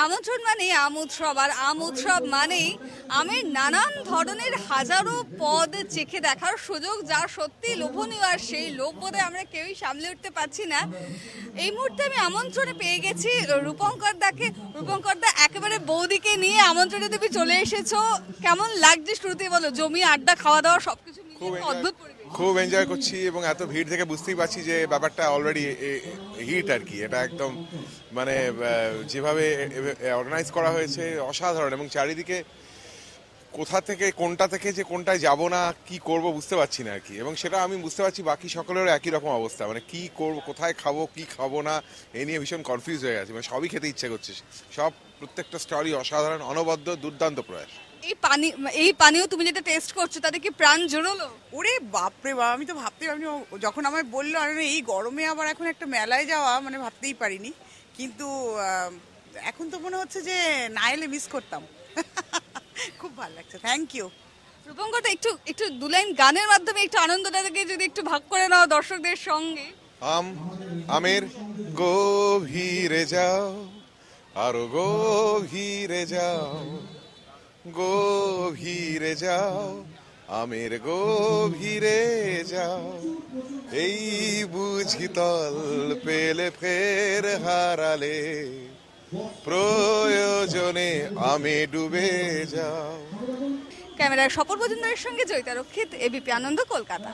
আমন্ত্রণ মানে আম উৎসব, আর আম উৎসব মানেই আমের নানান ধরনের হাজারো পদ চেখে দেখার সুযোগ, যা সত্যি লোভনীয়। আর সেই লোভ বোধে আমরা কেউই সামলে উঠতে পারছি না। এই মুহূর্তে আমি আমন্ত্রণে পেয়ে গেছি রূপঙ্কর দাকে। রূপঙ্কর দা, একেবারে বৌদিকে নিয়ে আমন্ত্রণে তুমি চলে এসেছো, কেমন লাগছে শুরুতে বলো? জমি আড্ডা, খাওয়া দাওয়া সবকিছু মিলিয়ে অদ্ভুত পরিবেশ। খুব এনজয় করছি এবং এত ভিড় থেকে বুঝতেই পারছি যে ব্যাপারটা অলরেডি হিট আর কি। এটা একদম মানে যেভাবে অর্গানাইজ করা হয়েছে অসাধারণ, এবং চারিদিকে কোথা থেকে কোনটা থেকে যে কোনটায় যাব না কি করব বুঝতে পারছি না আর কি। এবং সেটা আমি বুঝতে পারছি বাকি সকলেরও একই রকম অবস্থা, মানে কি করব, কোথায় খাবো কি খাবো না এই নিয়ে ভীষণ কনফিউজ হয়ে গেছে। মানে সবই খেতে ইচ্ছে করছে, সব প্রত্যেকটা স্টোরি অসাধারণ, অনবদ্য, দুর্দান্ত প্রয়াস। এই পানীয় তুমি যেটা টেস্ট করছো তাতে কি প্রাণ জুড়লো? ওরে বাপরে বাপ, আমি তো ভাবতে পারিনি যখন আমায় বললো। আর এই গরমে আবার এখন একটা মেলায় যাওয়া, মানে ভাবতেই পারিনি। কিন্তু এখন তো মনে হচ্ছে যে না এলে মিস করতাম। খুব ভালো লাগছে, থ্যাংক ইউ। রূপঙ্কর দা, একটু একটু দু লাইন গানের মাধ্যমে একটু আনন্দটাকে যদি একটু ভাগ করে নাও দর্শকদের সঙ্গে। আমের গভীরে যাও, আরো গভীরে যাও, গভীরে যাও, আমের গভীরে যাও, এই বুঝি তল পেলে ফের হারালে, প্রয়োজনে আমে ডুবে যাও। ক্যামেরায় স্বপন মজুমদারের সঙ্গে জয়িতা রক্ষিত, এবিপি আনন্দ, কলকাতা।